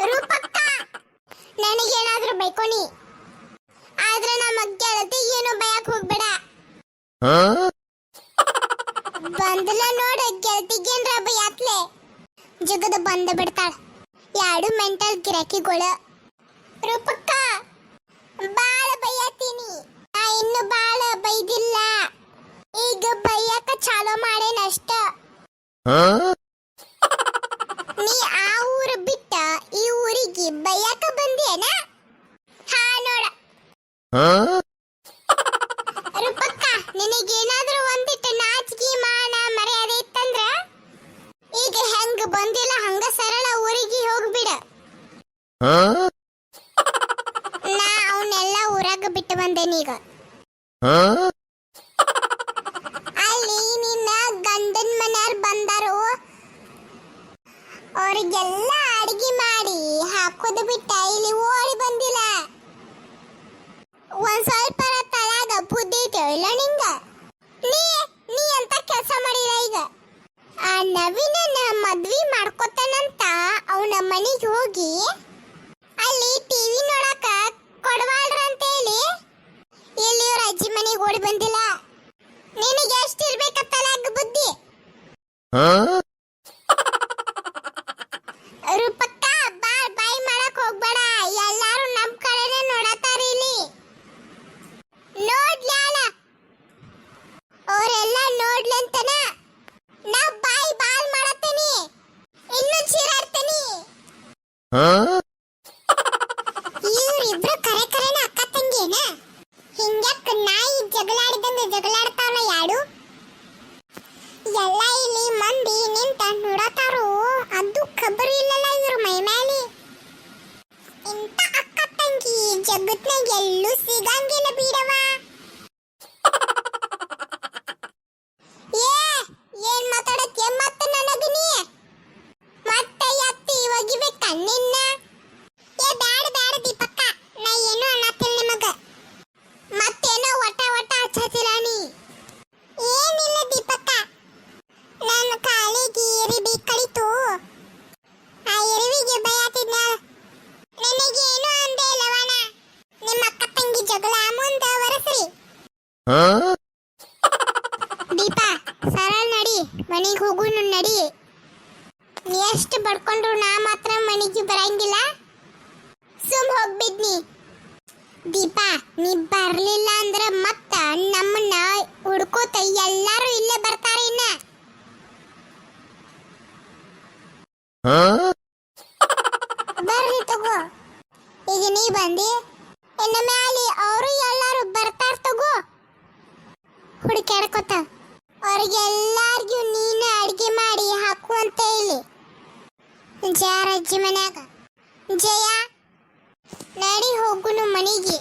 ರೂಪಕ್ಕ ನನಗೇನಾದ್ರೂ ಬೈಕೋನಿ ಆದ್ರೆ ನಮ್ಮ ಗೆಳತಿ ಏನು ಬಯಕ್ ಹೋಗ್ಬೇಡ. ಬಂದಲ ನೋಡ ಗೆಳತಿಗೇನ್ರ ಬೈಯಾತ್ಲೆ ಜಗದ ಬಂದ ಬಿಡ್ತಾಳ ಯಾಡು ಮೆಂಟಲ್ ಗಿರಾಕಿಗಳ. ರೂಪಕ್ಕ ಬಾಳ ಬೈಯಾತೀನಿ, ನಾ ಇನ್ನು ಬಾಳ ಬೈದಿಲ್ಲ, ಈಗ ಬೈಯಕ ಚಾಲೋ ಮಾಡೇನಷ್ಟ. ನೀ ಆ ಊರು ಬಿಟ್ಟ ಈ ಊರಿಗೆ ಬೈಯಕ ಬಂದೇನ? ಹಾ ನೋಡ ರೂಪಕ್ಕ, ನಿನಗೇನಾದ್ರೂ ಒಂದಿಟ್ಟು ನಾಚಿಕೆ ಮಾನ ಮರ್ಯಾದೆ ಇತ್ತಂದ್ರ ಈಗ ಹೆಂಗ ಬಂದಿಲ್ಲ ಹಂಗ ಸರಳ ಊರಿಗೆ ಹೋಗ್ಬಿಡ. ನಾ ಅವನ್ನೆಲ್ಲ ಊರಾಗ ಬಿಟ್ಟು ಬಂದೇನೀಗ. ಅಲ್ಲಿ ನಿನ್ನ ಗಂಡನ ಮನೆಯವ್ರು ಬಂದಾರು, ಅವ್ರಿಗೆಲ್ಲ ಅಡಿಗೆ ಮಾಡಿ ಹಾಕೋದು ಬಿಟ್ಟ ಇಲ್ಲಿ ಓಡಿ ಬಂದಿಲ್ಲ. ಒಂದ್ ಸ್ವಲ್ಪ ತಳಗ ಬುದ್ಧಿ ಇಲ್ಲ ನಿಂಗ? ನೀ ನೀ ಅಂತ ಕೆಲಸ ಮಾಡಿಲ್ಲ. ಈಗ ಆ ನವೀನನ್ನ ಮದ್ವಿ ಮಾಡ್ಕೊತಾನಂತ ಅವನ ಮನೆಗೆ ಹೋಗಿ ಅಲ್ಲಿ ಟಿವಿ ನೋಡಕ ಕೊಡವಾಳ್ರ ಅಂತ ಹೇಳಿ ಇಲ್ಲಿ ಇವ್ರ ಅಜ್ಜಿ ಮನೆಗೆ ಓಡಿ ಬಂದಿಲ್ಲ. ನಿನಗೆ ಎಷ್ಟಿರ್ಬೇಕ ತಳಗ ಬುದ್ಧಿ? ರೂಪಕ್ಕ ಬಾಳ್ ಬಾಯಿ ಮಾಡಕ್ ಹೋಗ್ಬೇಡ, ಎಲ್ಲಾರು ನಮ್ ಕಡೆನೇ ನೋಡತಾರ ಇಲ್ಲಿ. ನೋಡ್ಲಾಲ ಅವರೆಲ್ಲ ನೋಡ್ಲಂತನ ನಾ ಬಾಯಿ ಬಾಳ್ ಮಾಡತ್ತೀನಿ, ಇನ್ನು ಚೀರಾಡ್ತೀನಿ. ಇವ್ರಿಬ್ರು ಕರೆ ಕರೆನ ಅಕ್ಕ ತಂಗಿನ ಹಿಂಗ್ಯಾಕ ನಾಯಿ ಜಗಳಾಡಿದಂಗ ಜಗಳಾಡ್ತಾವಲ್ಲ ಯಾಡು? ಎಲ್ಲ ಇಲ್ಲಿ ಮಂದಿ ನಿಂತ ನೋಡತಾರು, ಅದು ಖಬರ್ ಇಲ್ಲಲ್ಲ ಇವ್ರ ಮೈ ಮೇಲೆ. ಇಂತ ಅಕ್ಕ ತಂಗಿ ಜಗತ್ನಾಗ ಎಲ್ಲೂ ಸಿಗಂಗಿಲ್ಲ ಬೀಡವ. ಏನ್ ಮಾತಾಡತ್ಯ ಮತ್ತ ನನಗ ನೀ? ಮತ್ತೆ ಎತ್ತಿ ಒಗಿಬೇಕ ನಿನ್ನ? ಬ್ಯಾಡ ಬ್ಯಾಡ ದೀಪಕ್ಕ, ನಾ ಏನು ಅನ್ನತ್ತಿಲ್ಲ ನಿಮಗ. ಮತ್ತೇನೋ ಒಟ ಒಟ ಹಚ್ಚತಿಲ್ಲ ನೀ? ಏನಿಲ್ಲ ದೀಪಕ್ಕ, ನನ್ನ ಕಾಲಿಗೆ ಎರಿಬಿ ಕಳಿತು, ಆ ಎರಿವಿಗೆ ಬಯತಿದ್ನ. ನನಗೇನು ಅಂದೇ ಲವಣ, ನಿಮ್ಮ ಅಕ್ಕ ತಂಗಿ ಜಗಳ ಮುಂದವರಸ್ರಿ. ದೀಪ ಸರಳ ನಡಿ, ಮನೆಗೆ ಹೋಗುನು ನಡಿ. ಎಷ್ಟು ಬಡ್ಕೊಂಡ್ರು ನಾ ಮಾತ್ರ ಮನೆಗೆ ಬರಂಗಿಲ್ಲ, ಸುಮ್ ಹೋಗ್ಬಿದ್ನಿ. ದೀಪ ನೀ ಬರ್ಲಿಲ್ಲ ಅಂದ್ರ ಮತ್ತ ನಮ್ಮನ್ನ ಹುಡ್ಕೋತ ಎಲ್ಲಾರು ಇಲ್ಲೇ ಬರ್ತಾರ. ಇನ್ನ ಬರ್ಲಿ ತಗೋ, ಈಗ ನೀ ಬಂದಿ, ಇನ್ನ ಮ್ಯಾಲಿ ಅವರು ಎಲ್ಲಾರು ಬರ್ತಾರ ತಗೋ ಹುಡುಕ್ಯಾಡ್ಕೊತ. ಅವ್ರಿಗೆಲ್ಲಾರ್ಗೂ ನೀನು ಅಡ್ಗೆ ಮಾಡಿ ಹಾಕು ಅಂತ ಹೇಳಿ ಜಾರ ಅಜ್ಜಿ ಮನ್ಯಾಗ. ಜಯ ನಡಿ ಹೋಗುನು ಮನಿಗೆ.